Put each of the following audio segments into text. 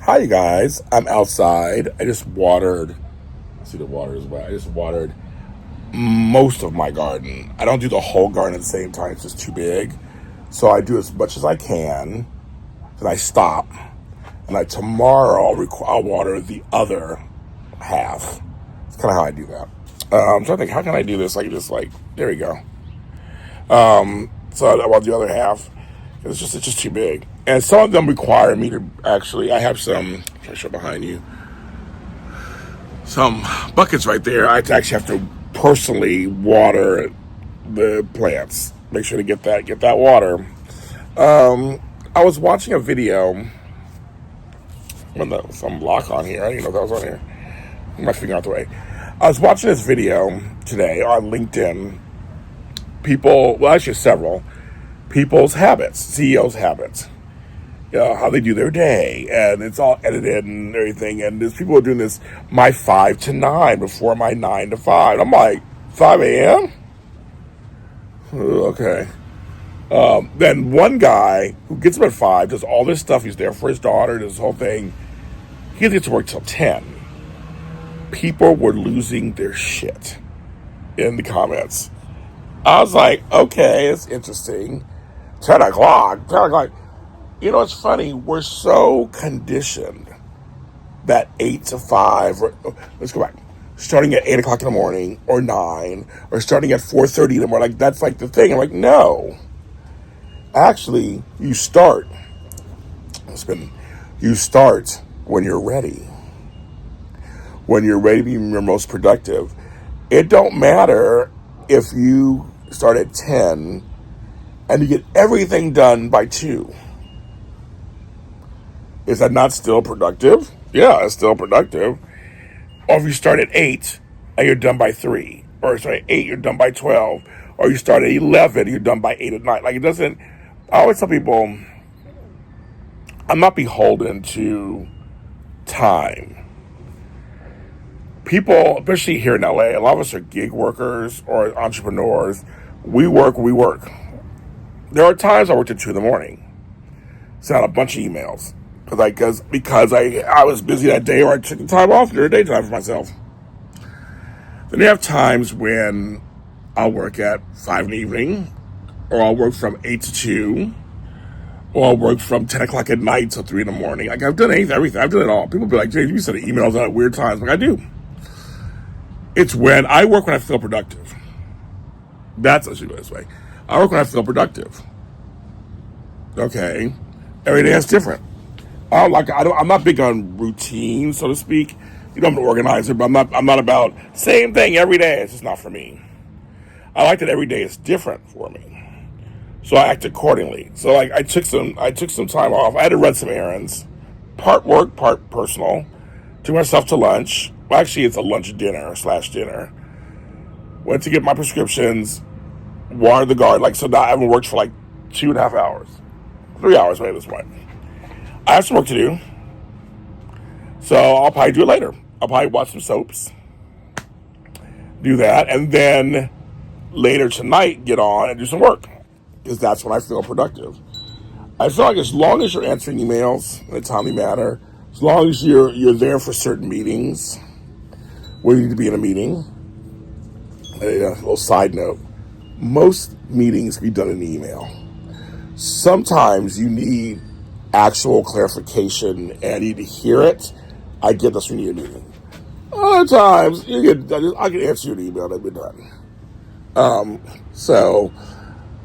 Hi, you guys. I'm outside. I just watered. See, the water is wet. I just watered most of my garden. I don't do the whole garden at the same time. It's just too big. So I do as much as I can. Then I stop. And tomorrow I'll water the other half. That's kind of how I do that. I'm trying to think, how can I do this? There we go. So I want the other half. It's just too big. And some of them require me to actually, I have some, I'll show behind you, some buckets right there. I actually have to personally water the plants. Make sure to get that water. I was watching a video when some lock on here. I didn't know that was on here. My finger out the way. I was watching this video today on LinkedIn. People, well, actually several people's habits, CEOs' habits. How they do their day, and it's all edited and everything. And there's people who are doing this my 5 to 9 before my 9 to 5. I'm like, 5 a.m. Okay. Then one guy who gets up at 5 does all this stuff. He's there for his daughter, does this whole thing. He doesn't get to work till 10. People were losing their shit in the comments. I was like, okay, it's interesting. 10 o'clock. 10 o'clock. You know, it's funny. We're so conditioned that 8 to 5, let's go back, starting at 8 o'clock in the morning or 9, or starting at 4:30 in the morning. Like, that's like the thing. I'm like, no. Actually, you start when you're ready. When you're ready to be your most productive. It don't matter if you start at 10 and you get everything done by 2. Is that not still productive? Yeah, it's still productive. Or if you start at 8 and you're done by 3. Or sorry, 8, you're done by 12. Or you start at 11, you're done by 8 at night. Like, it doesn't, I always tell people, I'm not beholden to time. People, especially here in LA, a lot of us are gig workers or entrepreneurs. We work. There are times I work till 2 in the morning. Send out a bunch of emails. Because I was busy that day, or I took the time off during the daytime for myself. Then you have times when I'll work at 5 in the evening, or I'll work from 8 to 2, or I'll work from 10 o'clock at night till 3 in the morning. Like, I've done everything. I've done it all. People be like, Jay, you send emails at weird times. Like, I do. It's when I work when I feel productive. That's actually this way. I work when I feel productive. Okay. Every day is different. I'm not big on routine, so to speak. You know, I'm an organizer, but I'm not about same thing every day. It's just not for me. I like that every day is different for me, so I act accordingly. So, like, I took some time off. I had to run some errands, part work, part personal. Took myself to lunch. Well, actually, it's a lunch dinner. Went to get my prescriptions. Watered the garden. Like, so now I haven't worked for like 2.5 hours, 3 hours maybe at this point. I have some work to do, so I'll probably do it later. I'll probably watch some soaps, do that, and then later tonight get on and do some work, because that's when I feel productive. I feel like as long as you're answering emails in a timely manner, as long as you're there for certain meetings, where you need to be in a meeting. A little side note: most meetings can be done in email. Sometimes you need actual clarification and you need to hear it. I get that's when you need a meeting. Other times I can answer you an email and it'll be done.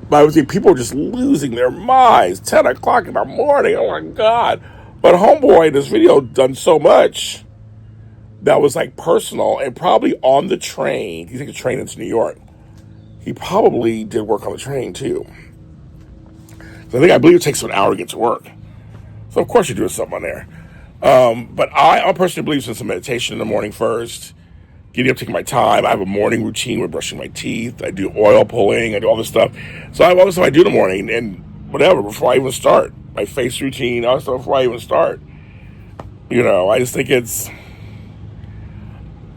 But I would say people are just losing their minds. 10 o'clock in the morning. Oh my God. But homeboy in this video done so much that was like personal, and probably on the train. He takes a train into New York. He probably did work on the train too. So I believe it takes him an hour to get to work. So of course you're doing something on there. But I personally believe in some meditation in the morning first. Getting up, taking my time. I have a morning routine with brushing my teeth. I do oil pulling. I do all this stuff. So I have all this stuff I do in the morning and whatever before I even start. My face routine, all this stuff before I even start. You know, I just think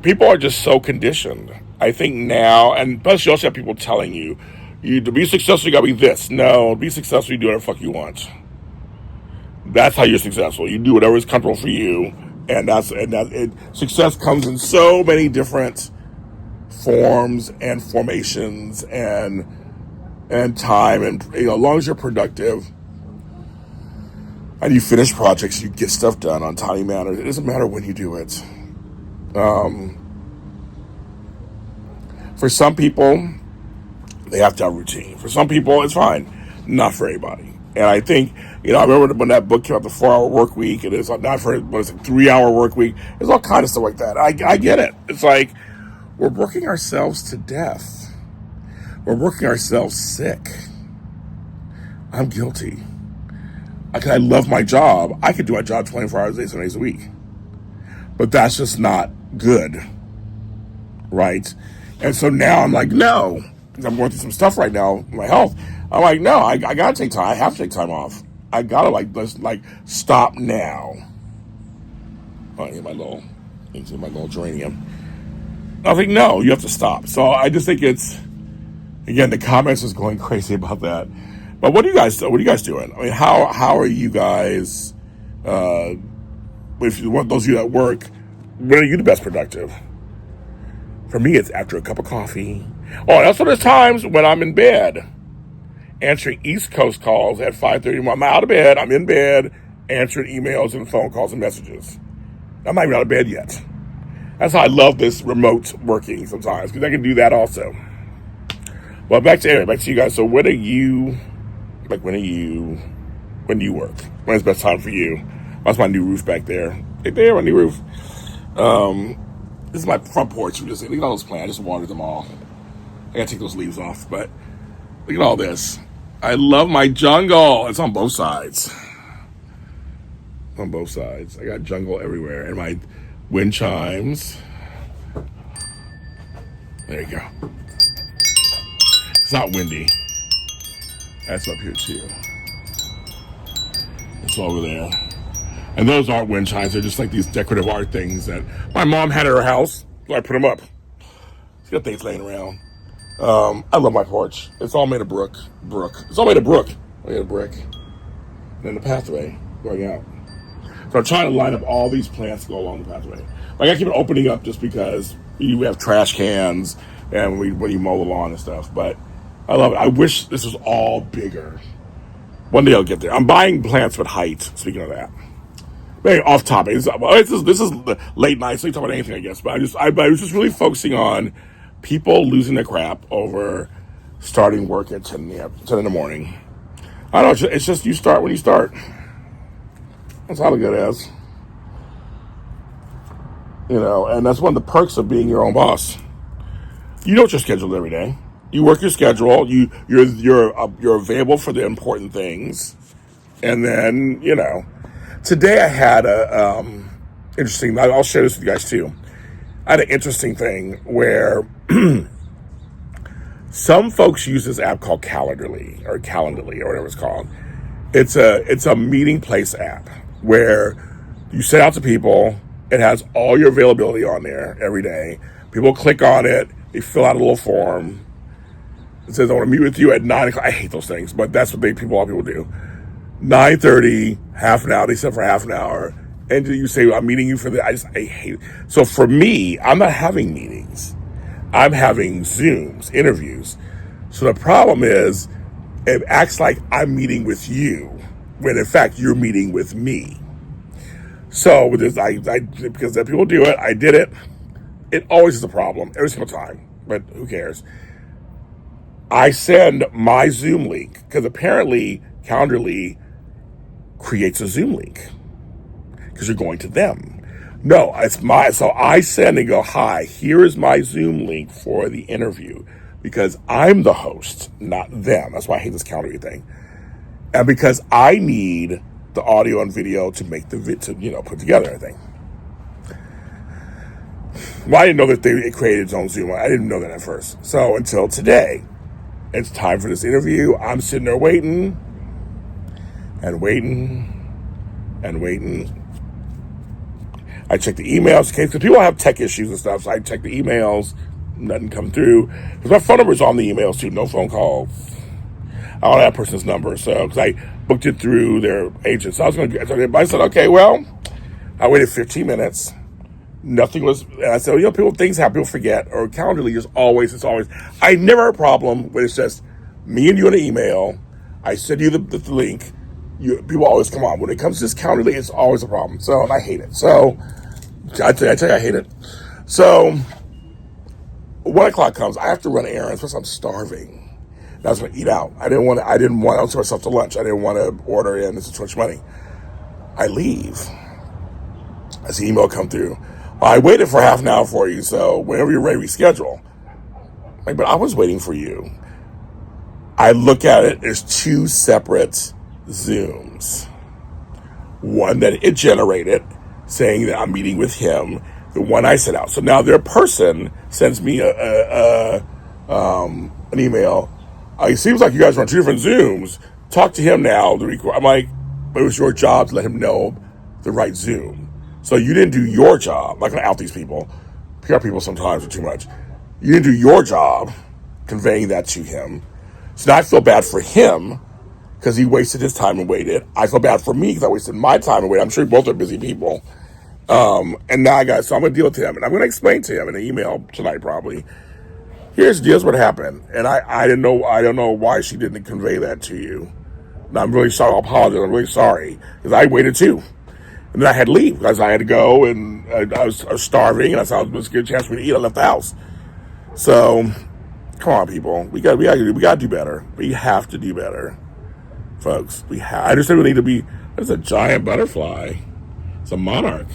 people are just so conditioned. I think now, and plus you also have people telling you to be successful, you gotta be this. No, be successful, you do whatever the fuck you want. That's how you're successful. You do whatever is comfortable for you, and success comes in so many different forms and formations and time, and as long as you're productive and you finish projects, you get stuff done on timely manner. It doesn't matter when you do it. For some people, they have to have a routine. For some people, it's fine. Not for everybody. And I think, I remember when that book came out, The 4-Hour Work Week, and it's not for, but it's a 3-hour work week. There's all kinds of stuff like that. I get it. It's like, we're working ourselves to death. We're working ourselves sick. I'm guilty. I love my job. I could do my job 24 hours a day, 7 days a week. But that's just not good. Right? And so now I'm like, no. I'm going through some stuff right now with my health. I'm like, no, I gotta take time. I have to take time off. I gotta let's stop now. Oh, I get my little geranium. I think no, you have to stop. So I just think it's, again, the comments is going crazy about that. But what are you guys doing? I mean, how are you guys? If you want those of you that work, when are you the best productive? For me, it's after a cup of coffee. Oh, and also there's times when I'm in bed, answering East Coast calls at 5:30. I'm out of bed. I'm in bed, answering emails and phone calls and messages. I'm not even out of bed yet. That's how I love this remote working sometimes, because I can do that also. Well, back to you guys. So when do you work? When is the best time for you? That's my new roof back there. Right there, my new roof. This is my front porch. Look at all those plants. I just watered them all. I gotta take those leaves off, but look at all this. I love my jungle. It's on both sides. I got jungle everywhere. And my wind chimes. There you go. It's not windy. That's up here too. It's over there. And those aren't wind chimes. They're just like these decorative art things that my mom had at her house. So I put them up. She's got things laying around. I love my porch. It's all made of brook. It's all made of brook. Made of brick. And then the pathway going out. So I'm trying to line up all these plants to go along the pathway. I gotta keep it opening up just because you have trash cans and when you mow the lawn and stuff. But I love it. I wish this was all bigger. One day I'll get there. I'm buying plants with height. Speaking of that. Maybe off topic. This is late night, so you can talk about anything, I guess. But I was just really focusing on people losing their crap over starting work at 10 in the morning. I don't know. It's just you start when you start. That's all it is. And that's one of the perks of being your own boss. You know what your schedule is every day. You work your schedule. You're available for the important things, and then Today I had a interesting. I'll share this with you guys too. I had an interesting thing where some folks use this app called Calendly or whatever it's called. It's a meeting place app where you send out to people. It has all your availability on there every day. People click on it. They fill out a little form. It says, I want to meet with you at 9 o'clock. I hate those things, but that's what a lot of people do. 9:30, half an hour. They set for half an hour. And you say, I'm meeting you for the, I hate it. So for me, I'm not having meetings. I'm having Zooms, interviews. So the problem is, it acts like I'm meeting with you, when in fact you're meeting with me. So with this, because people do it, I did it. It always is a problem every single time, but who cares? I send my Zoom link because apparently Calendly creates a Zoom link because you're going to them. No, so I send and go, hi, here is my Zoom link for the interview because I'm the host, not them. That's why I hate this Calendly thing. And because I need the audio and video to make the put together everything. Well, I didn't know that it created its own Zoom. I didn't know that at first. So until today, it's time for this interview. I'm sitting there waiting. I check the emails in case, because people have tech issues and stuff, so I check the emails, nothing come through. Because my phone number's on the emails too, no phone calls. I don't have that person's number, so because I booked it through their agent. So I was going to get it. But I said, okay, well, I waited 15 minutes. Nothing was, and I said, things happen, people forget, or Calendly is always, it's always, I never have a problem when it's just me and you in an email. I send you the link. People always come on. When it comes to this Calendly, it's always a problem. So, and I hate it. So, I tell you, I hate it. So, 1 o'clock comes, I have to run errands because I'm starving. And I was going to eat out. I didn't want to take myself to lunch. I didn't want to order in. It's too much money. I leave. I see email come through. I waited for half an hour for you, so whenever you're ready, reschedule. But I was waiting for you. I look at it, there's 2 separate Zooms. One that it generated, saying that I'm meeting with him. The one I sent out. So now their person sends me an email. It seems like you guys are on 2 different Zooms. Talk to him now. I'm like, but it was your job to let him know the right Zoom. So you didn't do your job. I'm not going to out these people. PR people sometimes are too much. You didn't do your job conveying that to him. So now I feel bad for him because he wasted his time and waited. I feel bad for me because I wasted my time and waited. I'm sure both are busy people. And now so I'm going to deal with him. And I'm going to explain to him in an email tonight probably. Here's what happened. And I don't know why she didn't convey that to you. And I'm really sorry. I'll apologize. I'm really sorry because I waited too. And then I had to leave because I had to go, and I was starving, and I thought it was a good chance for me to eat. I left the house. So, come on, people, we got to do better. We have to do better, folks. I understand we need to be. There's a giant butterfly. It's a monarch.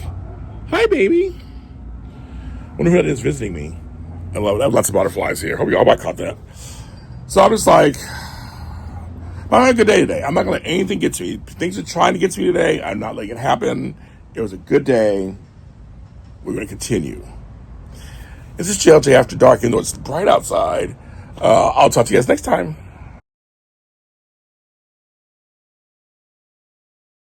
Hi, baby. I wonder who that is visiting me. I have lots of butterflies here. Hope y'all might caught that. So I'm just like, I had a good day today. I'm not going to let anything get to me. Things are trying to get to me today. I'm not letting it happen. It was a good day. We're going to continue. This is JLJ After Dark, even though it's bright outside. I'll talk to you guys next time.